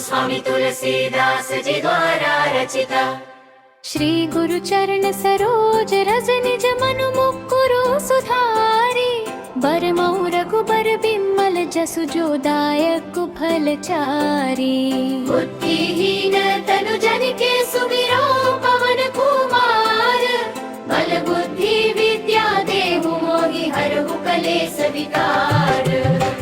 गोस्वामी तुलसीदास जी द्वारा रचिता। श्री गुरु चरण सरोज रज निज मनु मुकुरु सुधारी। बरमऊ रघुबर बिमल जसु जो दायक फल चारी। बुद्धिहीन तनु जन के सुमिरो पवन कुमार। बल बुद्धि विद्या देहु मोहि हरहु कलेस विकार।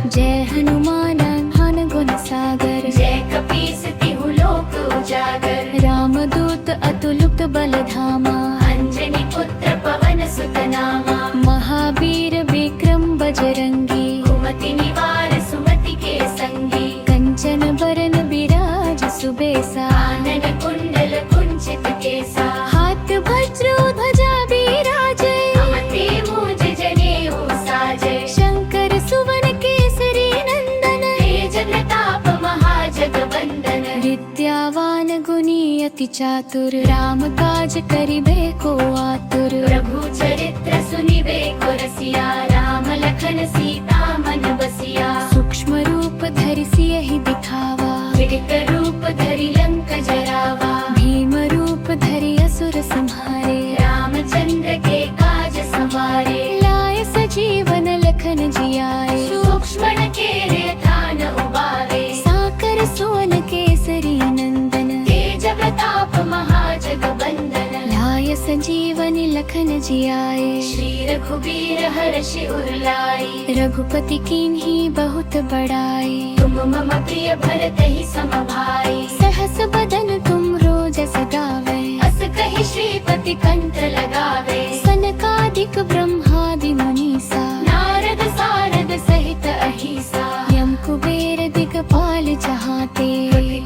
जय हनुमान ज्ञान गुण सागर। जय कपीस तिहु लोक उजागर। रामदूत अतुलित बल धामा। अंजनी पुत्र पवन सुत नामा। महावीर विक्रम बजरंगी। कुमति निवार सुमति के संगी। कंचन बरन बिराज सुबेसा। कानन कुंडल कुंचित केसा। हाथ वज्र ध्वजा बिराजे। महते मूज जनेऊ साजे। शंकर सुवन केसरी नंदन। तेज प्रताप महाजगवंदन। विद्यावान गुणी अति चातुर। राम काज करिबे को आतुर। प्रभु चरित्र सुनिबे को रसिया। राम लखन सीता मन बसिया। सूक्ष्म रूप धरि सियहि दिखावा। विकट रूप धरि लंक जरावा। भीम रूप धरि असुर संहारे। रामचंद्र के काज सवारे। लाय सजीवन लखन जियाए। सूक्ष्म केरे थान उबारे। साकर सोन केसरी नंदन। तेज प्रताप महाजगवंदन। लाय संजीवनी लखन जियाए। श्री रघुबीर हर्षि उर लाए। रघुपति कीन्ही बहुत बड़ाई। तुम मम प्रिय भरतहि सम भाई। सहस बदन तुम रोजस गावे। अस कहि श्रीपति कंठ लगावे। सनकादिक ब्रह्मादि मुनीसा। नारद सारद सहित अहिसा। यम कुबेर दिगपाल जहाते।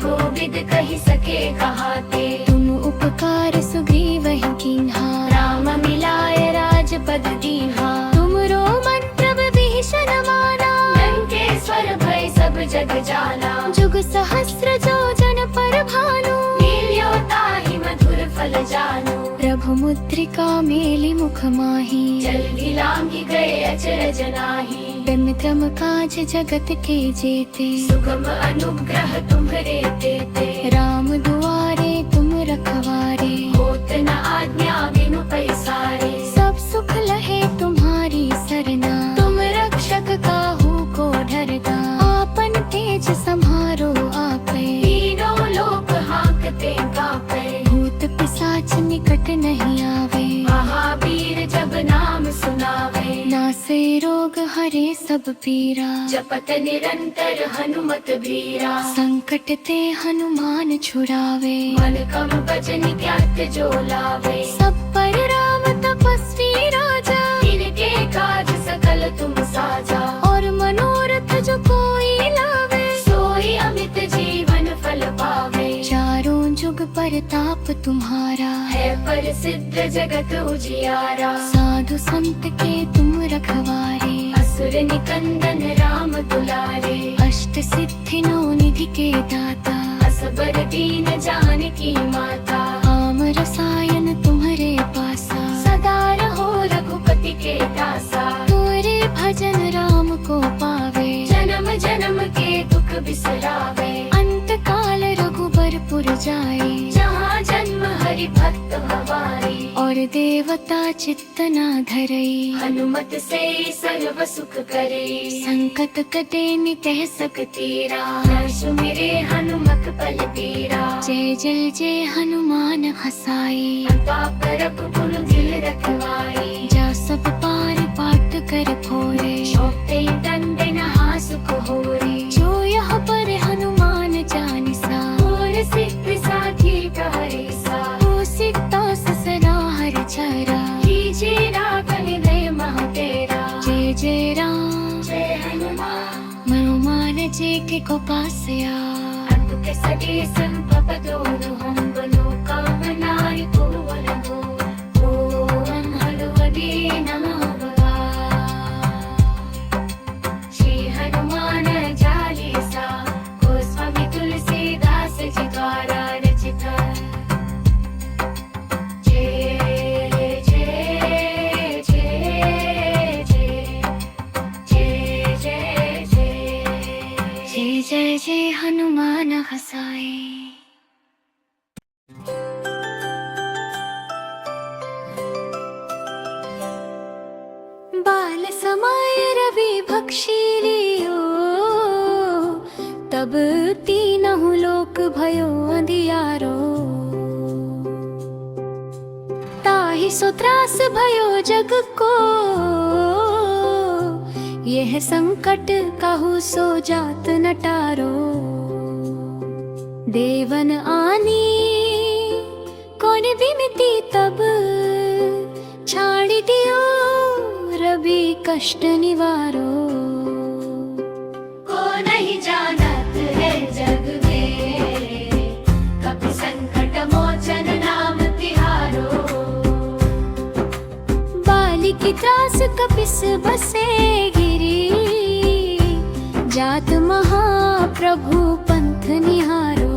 कोविद कहि सके कहाते। तुम उपकार सुग्रीवहि कीन्हा। राम मिलाय राजपद दीन्हा। तुमरो मंत्र विभीषण माना। लंकेश्वर भय सब जग जाना। जुग सहस्र जो जन पर भानु। लील्यो ताहि मधुर फल जानू। प्रभु मुद्रिका मेलि मुख माही। जल्दी लांघि गए अचरज नाहि। बिमक्रम काज जगत के जेते। सुगम अनुग्रह तुम्हरे तेते। राम दुआरे तुम रखवारे। होत न आज्ञा बिनु पैसारे। सब सुख लहे तुम्हारी सरना। तुम रक्षक काहू को डरना। आपन तेज सम्हारो आपे। तीनों लोक हांकते कांपे। भूत पिशाच निकट नहीं आवे। महावीर जब नाम सुनावे। नासे रोग हरे सब पीरा। जपत निरंतर हनुमत बीरा। संकट ते हनुमान छुड़ावे। मन कम वचन त्याग जो लावे। सब पर राम तपस्वी राजा। तिनके काज सकल तुम साजा। और मनोरथ जो कोई लावे। सोई अमित जीवन फल पावे। चारों जुग परताप तुम्हारा। है प्रसिद्ध जगत उजियारा। साधु संत के तुम रखवारे। असुर निकंदन राम दुलारे। अष्ट सिद्धि नौ निधि के दाता। असबर दीन जानकी माता। आम रसायन तुम्हारे पासा। सदा रहो रघुपति के दासा। तोरे भजन राम को पावे। जन्म जन्म के दुख बिसरावे। अंत काल रघुबर पुर जाए। जहाँ जन्म हरि भक्त हमारे। और देवता चित्त न धरई। हनुमत से सर्व सुख करे। संकट कटे निकह सकतीरा। हर्षु मेरे हनुमत पल पीरा। जय जय जय हनुमान हसाई। पाप रघुकुल दिल रखवाई। जा सब पार पाट कर फोरे। छोटे दंड नहा सुख होरे। जो यह पर हनुमान जानिसा। और सिद्ध साथी कहरे सा। हो सिद्धा ससरा हर चरा। कीजिए राघव हृदय मह तेरा। जय जय राम जय हनुमान। हनुमान जी के को पासया। अतुक सगे संपप दोनों हम बनो कामनारि को वरदो। ओम हनुमते नमः। श्री हनुमान चालीसा। गोस्वामी तुलसीदास जी द्वारा रचिता। जय जय जय जय जय जय जय जय जय हनुमान हसाए। बाल समाय रवि भक्षिलियो, तब तीनहु लोक भयो अंधियारो। ताहि सो त्रास भयो जग को, यह संकट कहु सो जात न टारो। देवन आनी कौन विनती तब, छाड़ी दियो रवि कष्ट निवारो। को नहीं जानत है जग में, कपि संकट मोचन नाम तिहारो। बाली की त्रास कपिस बसे गिरी, जात महाप्रभु पंथ निहारो।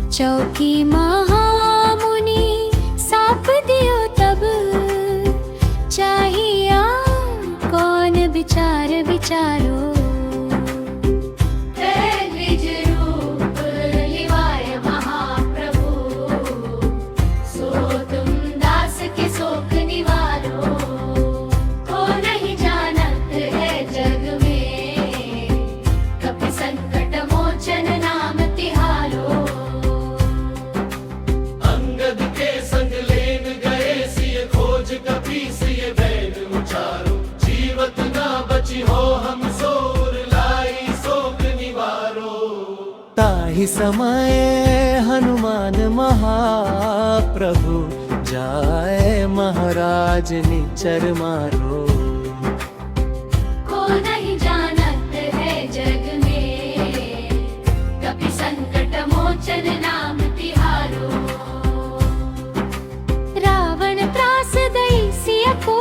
चौकी महामुनि साप दियो तब, चाहिया कौन विचार विचारो। द्विज रूप लिवाय महाप्रभु, सो तुम दास के शोक निवारो। को नहीं जानत है जग में, कपि संकट मोचन नाम तिहारो। अंगद के संग लेन गए सिय खोज कपि सिय बैन उचारो। जीवत ना बची हो हम सोर लाई शोक निवारो। ताहि समय हनुमान महाप्रभु, जाय महाराज निचर मारो। को नहीं जानत है जग में, कपि संकट मोचन नाम तिहारो। रावण त्रास दई सिय को,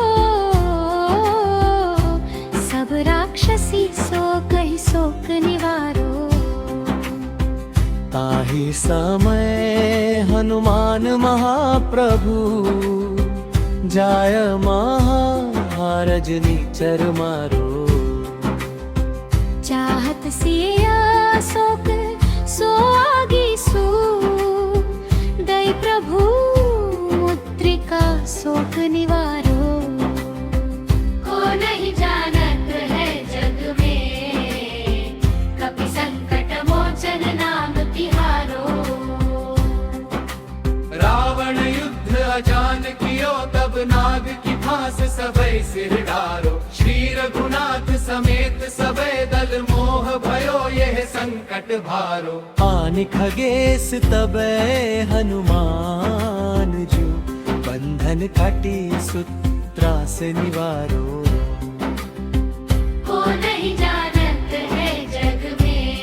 सब राक्षसी सो कहि शोक निवारो। ताहि समय हनुमान महाप्रभु, जाय महाराज निचर मारो। चाहत सिया शोक सो आगी सू, दई प्रभु मुद्रिका शोक निवारो। को नहीं जानत है जग में, कपि संकट मोचन नाम तिहारो। रावण युद्ध अजान कियो, तब नाग की फांस सबे सिर डारो। श्री रघुनाथ समेत सबे दल, मोह भयो यह संकट भारो। आन खगेश तबै हनुमान जो, बंधन काटी सुत्रास निवारो। को नहीं जानत है जग में,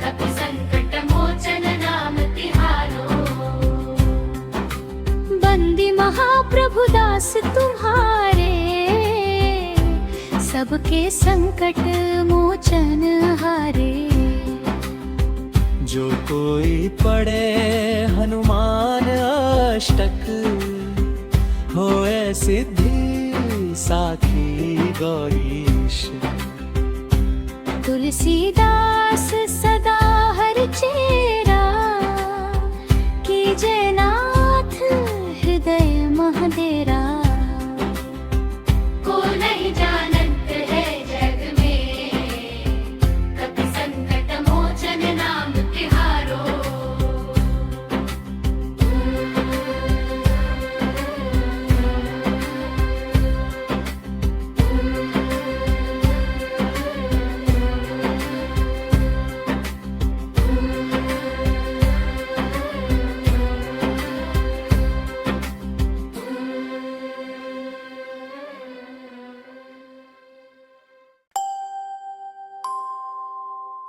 कपि संकट मोचन नाम तिहारो। बंदी महाप्रभु दास तुम्हारे, सबके संकट मोचन हारे। जो कोई पढ़े हनुमान अष्टक, होए सिद्धि साखी गौरीश। तुलसीदास सदा हर चेरा, कीजे नाथ हृदय महडेरा। को नहीं जानत है जग में, कपि संकट मोचन नाम तिहारो।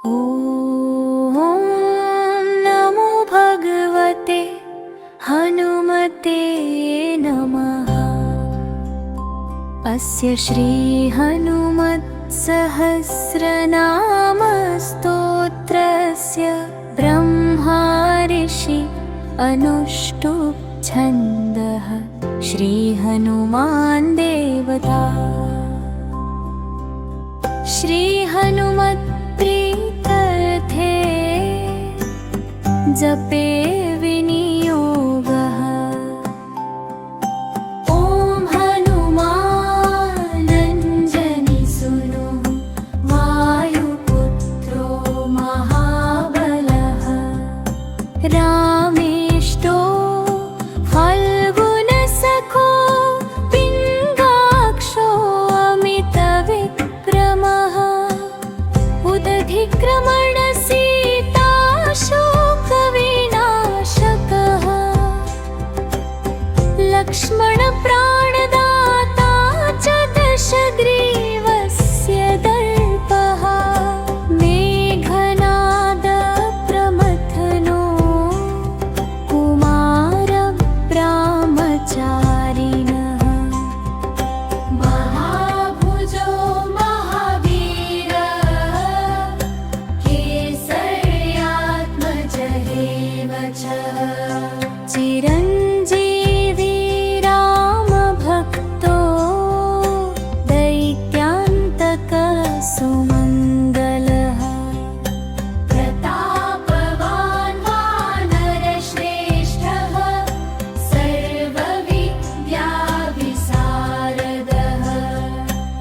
ॐ नमो भगवते हनुमते नमः। अस्य श्री हनुमत् सहस्रनाम स्तोत्रस्य ब्रह्मा ऋषि अनुष्टुप् छन्दः। श्री हनुमान देवता श्री हनुमत् प्रीत्यर्थे जपे विनियोगः। ॐ हनुमानञ्जनि सुनु वायुपुत्रो महाबलः। रामेष्टो फल्गुनसखो पिङ्गाक्षो अमितविक्रमः। उदधिक्रमणसीताशोकविनाशकः। लक्ष्मणप्राणदाता च दशग्रीवस्य दर्पः। मेघनादप्रमथनो कुमारब्राह्मचारिणः। महाभुजो महावीरः केसर्यात्मजहेव च। चिरञ्जीवी रामभक्तो दैत्यान्तकसुमङ्गलः। प्रतापवान् वानरश्रेष्ठः सर्वविद्याविशारदः।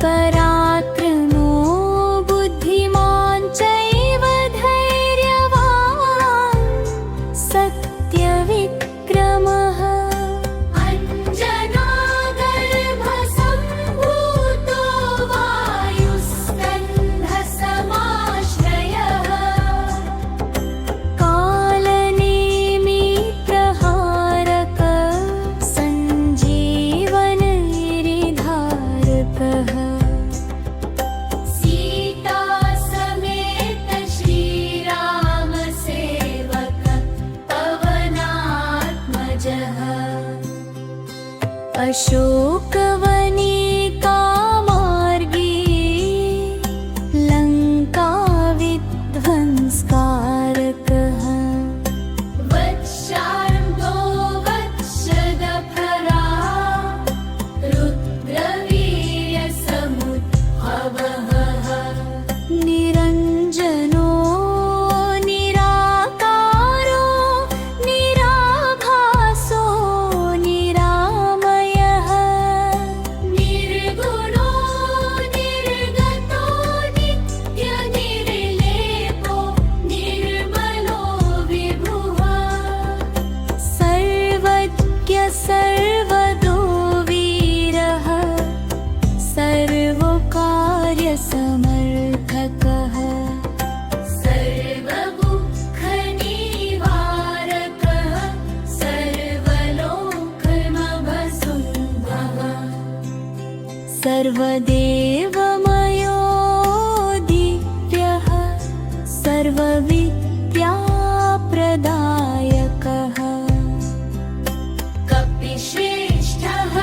पराक्रमो बुद्धिमान् चैव धैर्यवान् सत्यविक्रमः। अञ्जनागर्भसम्भूतो वायुस्कन्धसमाश्रयः। कालनेमिप्रहारक सञ्जीवनगिरिधारकः। सीतासमेत श्रीरामसेवक पवनात्मजः। अशोकवनिकामार्गी लङ्काविध्वंसकारकः। वत्सार्धो वत्सदफला रुद्रवीर्यसमुद्भवः। निरञ्जनो निराकारो निराभासो निरामयः। निर्गुणो निर्गतो नित्यनिर्लेपो निर्मलो विभुः। सर्वज्ञ सर्वदो वीरः सर्वकार्यसमर्थकः। सर्वदुःखनिवारकः सर्वलोकमभसुन्दरः। सर्वदेवमयो दिव्यः सर्वविद्याप्रदायकः। कपिश्रेष्ठः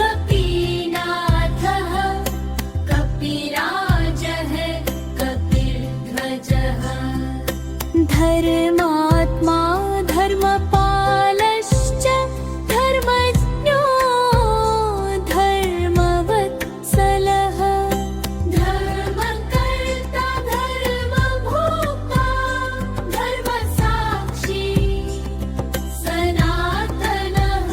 कपीनाथः कपिराजः कपिध्वजः। धर्मात्मा धर्मपालश्च धर्मज्ञो धर्मवत्सलः। धर्मकर्ता धर्मभोक्ता धर्मसाक्षी सनातनः।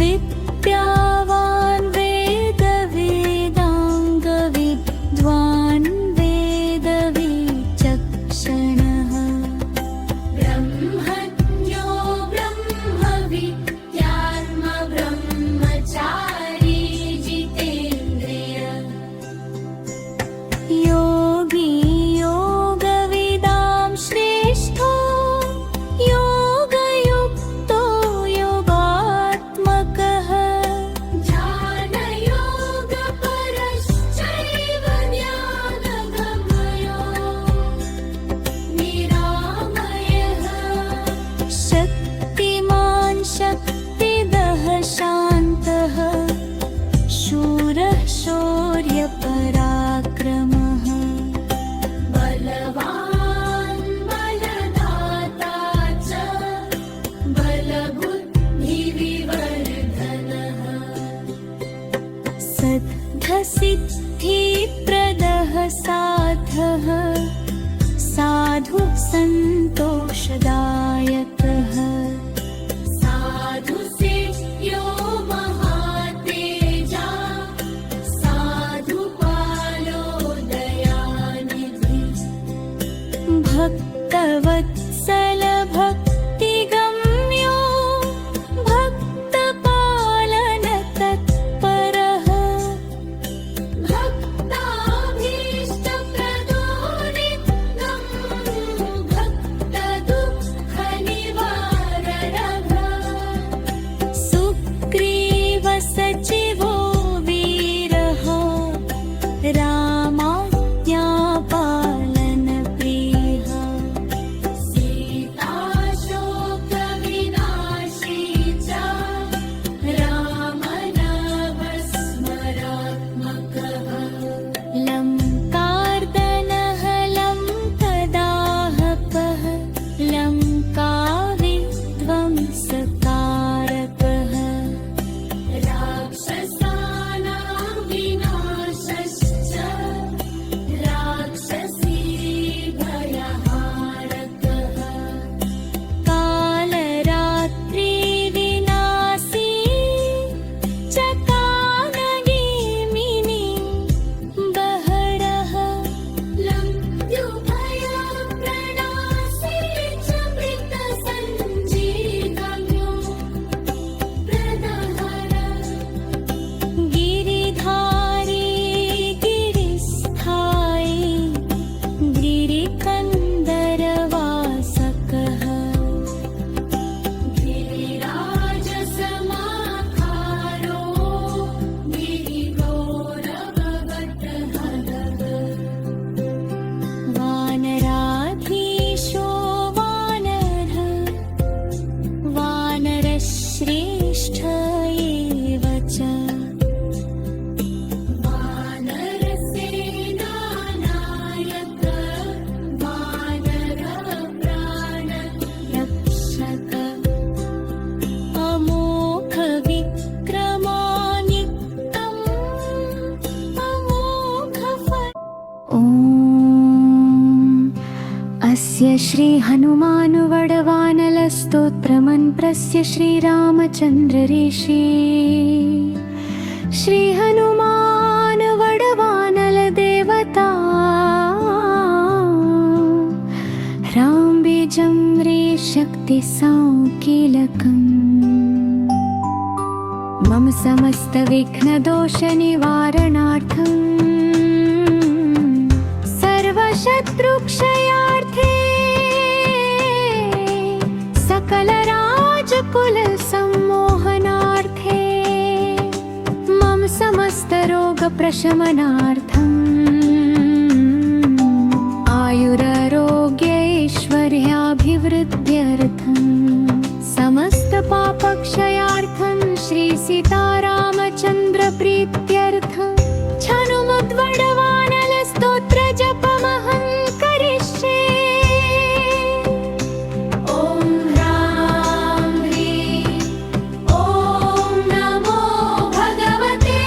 विद्यावान् वेदवेदाङ्गविद्वान् वेदविचक्षणः। ब्रह्मज्ञो ब्रह्मविद्यात्मा ब्रह्मचारी जितेन्द्रिय। योगी योगविदां श्रेष्ठो योगयुक्तो योगात्मकः। ध्यानयोगपरश्चैव ज्ञानगमयो निरामयः। शक्तिमान् शक्तिदः शान्तः शूरः शौर्यपराक्रमः। प्रबोधः साधु सन्तोषदायकः साधु सेव्यो महातेजा साधु पालो दयानिधि भक्तवत्सल भक्तिगम्यो भक्तपालन तत्परः भक्ताभीष्टप्रदो नित्यं भक्तदुःखनिवारणः सुग्रीवसचिवो वीरः रामाज्ञापालनप्रियः सीताशोकविनाशी च रामनामस्मरात्मकः लङ्कार्दनः लङ्कदाहपः लङ्काविध्वंसकारकः राक्षसानां विनाशश्च राक्षसी भयहारकः कालरात्रिविनाशी च कानगेमिनी बहरः लङ्क्युभयप्रणाशी च मृतसञ्जीवन्यो प्रदहर गिरिधारी गिरिस्थायी गिरिकन्दरवासकः गिरिराजसमाकारो गिरिगौरववत्तहरः वानराधीशो वानरः वानरश्रेष्ठ एव च वानरसेनानायक वानरप्राणरक्षक अमोघविक्रमानिक्तम् अमोघफल ॐ अस्य श्री हनुमान वडवानलस्तोत्रमन्त्रस्य श्रीरामचन्द्रऋषि श्री हनुमान वडवानल देवता राम बीजं रे शक्ति संकीलकम् मम समस्त विघ्नदोष निवारणार्थं सर्वशत्रुक्षयार्थे सकलराजकुल सम्मोहनार्थे मम समस्त रोग प्रशमनार्थम् आयुरारोग्यैश्वर्याभिवृद्ध्यर्थं समस्त पापक्षयार्थं श्री सीतारामचन्द्र प्रीत्यर्थं छनुमुद्वडवानल स्तोत्र जपमहं करिष्ये ॐ राम ह्रीं ॐ नमो भगवते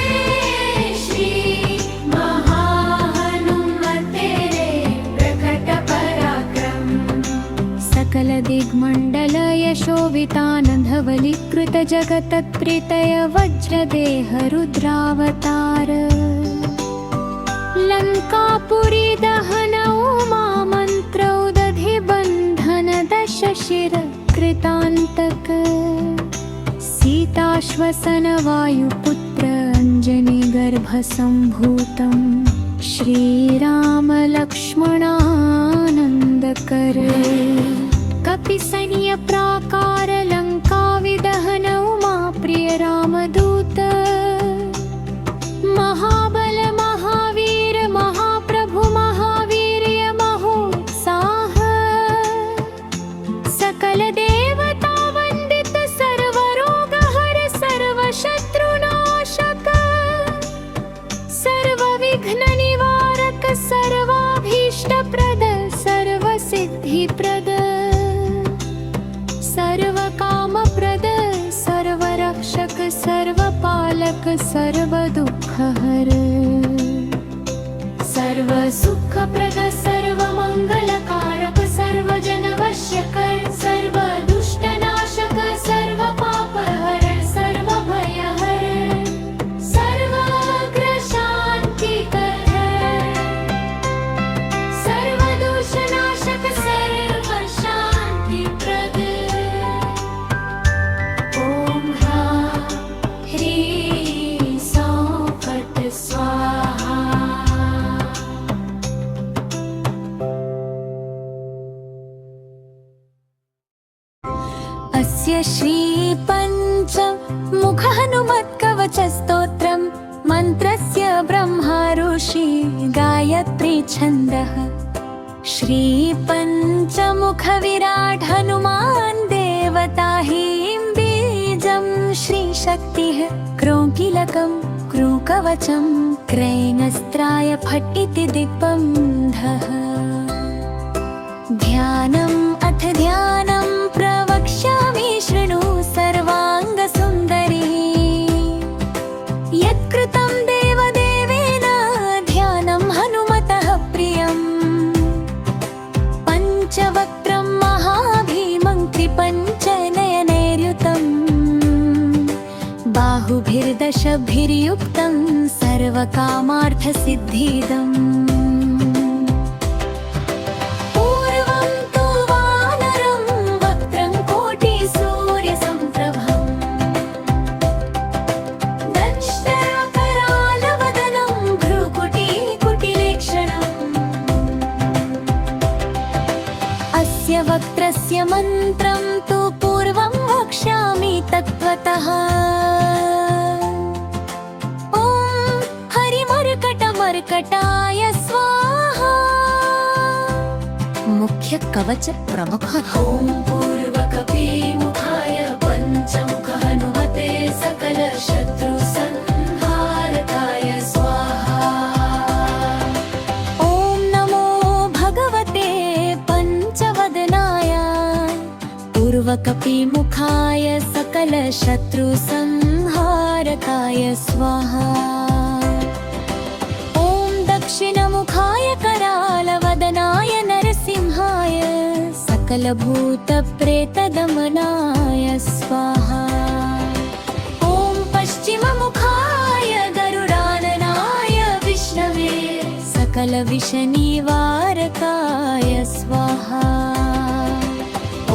श्री महाहनुमते प्रकटपराक्रम सकल दिग्मण्डल यशोवितानन्दवलीकृत जगत्प्रीतय वज्रदेह रुद्रावतार लङ्कापुरी दहन उमामन्त्रौ दधिबन्धन दशशिर कृतान्तक सीताश्वसन वायुपुत्र अञ्जनी गर्भसम्भूतं श्रीराम लक्ष्मणानन्दकर कपिसन्य प्राकार लङ्काविदहन उमा प्रिय रामदूत महाबल महावीर महाप्रभु महावीर्य महोत्साह सकल देवता वन्दित सर्वरोगहर सर्वशत्रुनाशक सर्वविघ्ननिवारक सर्वाभीष्टप्रद सर्वसिद्धिप्रद सर्वकामप्रद सर्वरक्षक सर्वपालक सर्वदुःखहर सर्वसुखदायक सुखप्रद सर्वमङ्गलकारक सर्वजनवश्यकर सर्वदुष्टनाशक सर्वपापहर सर्वभयहर सर्वाग्रशान्तिकर सर्वदोषनाशक सर्वशान्तिप्रद ॐ ह्रां ह्रीं सौं फट् स्वाहा। अस्य श्रीपञ्चमुखहनुमत्कवचस्तोत्रं मन्त्रस्य ब्रह्मा ऋषि गायत्री छन्दः श्रीपञ्चमुखविराट् हनुमान् देवता हीं बीजं श्रीशक्तिः क्रोङ्किलकं क्रूकवचं क्रैणस्त्राय फट् इति दिग्बन्धः। ध्यानम् अथ ध्यानं प्रवक्ष्यामि शृणु सर्वाङ्गसुन्दरी यत्कृतं देवदेवेन ध्यानं हनुमतः प्रियम् पञ्चवक्त्रं महाभीमं त्रिपञ्चनयनैर्युतम् बाहुभिर्दशभिर्युक्तं सर्वकामार्थसिद्धिदम्। वक्त्रस्य मन्त्रं तु पूर्वं वक्ष्यामि तत्त्वतः। ॐ हरिमर्कटमर्कटाय स्वाहा। मुख्य कवच प्रमुख ॐ पूर्वकपिमुखाय पञ्चमुख हनुमते सकल शत्रु संहारकाय स्वाहा। ॐ नमो भगवते पंचवदनाय पूर्वकपिमुखाय सकल शत्रु संहारकाय स्वाहा। ॐ दक्षिणमुखाय करालवदनाय नरसिंहाय सकलभूतप्रेतदमनाय स्वाहा। ॐ पश्चिममुखाय गरुडाननाय विष्णवे सकलविषनिवारकाय स्वाहा।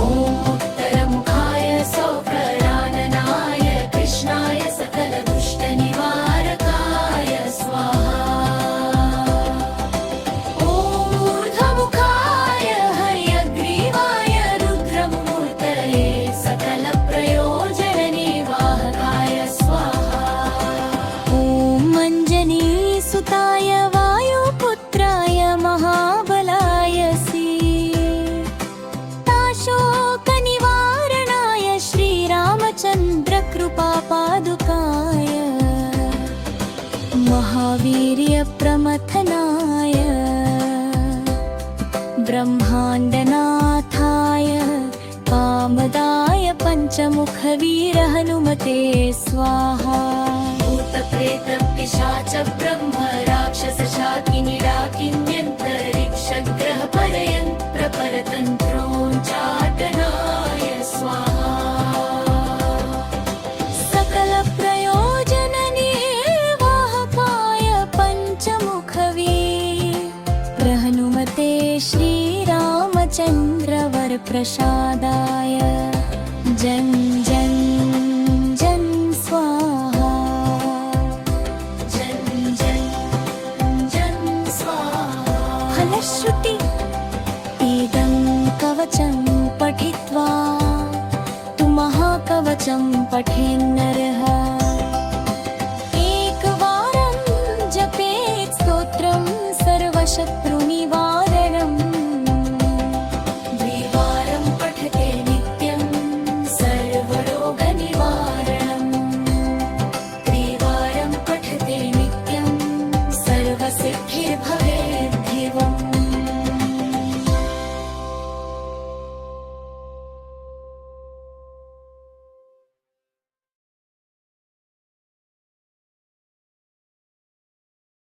ॐ उत्तरमुखाय सौप्रराननाय कृष्णाय सकलदुष्टनिवारकाय स्वाहा। ॐ ऊर्ध्वमुखाय हयग्रीवाय रुद्रमूर्तये सकलप्रयोजननिवाहकाय स्वाहा। ॐ मञ्जनीसुताय वायुपुत्राय महाबलाय सीताशोकनिवारणाय श्रीरामचन्द्रकृपापादुकाय महावीर्यप्रमथनाय ब्रह्माण्डनाथाय कामदाय पञ्चमुखवीरहनुमते स्वाहा। भूतप्रेतपिशाच ब्रह्म राक्षस शाकिनी डाकिन्यन्तरिक्षग्रहपरयन्त्रपरतन्त्रोच्चाटनाय स्वाहा। सकलप्रयोजननिर्वाहकाय पञ्चमुखवीरहनुमते श्रीरामचन्द्रवरप्रसादाय जन जन जन स्वाहा। जन जन जन स्वाहा। फलश्रुति इदं कवचं पठित्वा तु महाकवचं पठेन्नरः एकवारं जपेत् स्तोत्रं सर्वशत्रुनिवारणम् द्विवारं पठते नित्यं सर्वरोगनिवारणम् त्रिवारं पठते नित्यं सर्वसिद्धिर्भवेत्।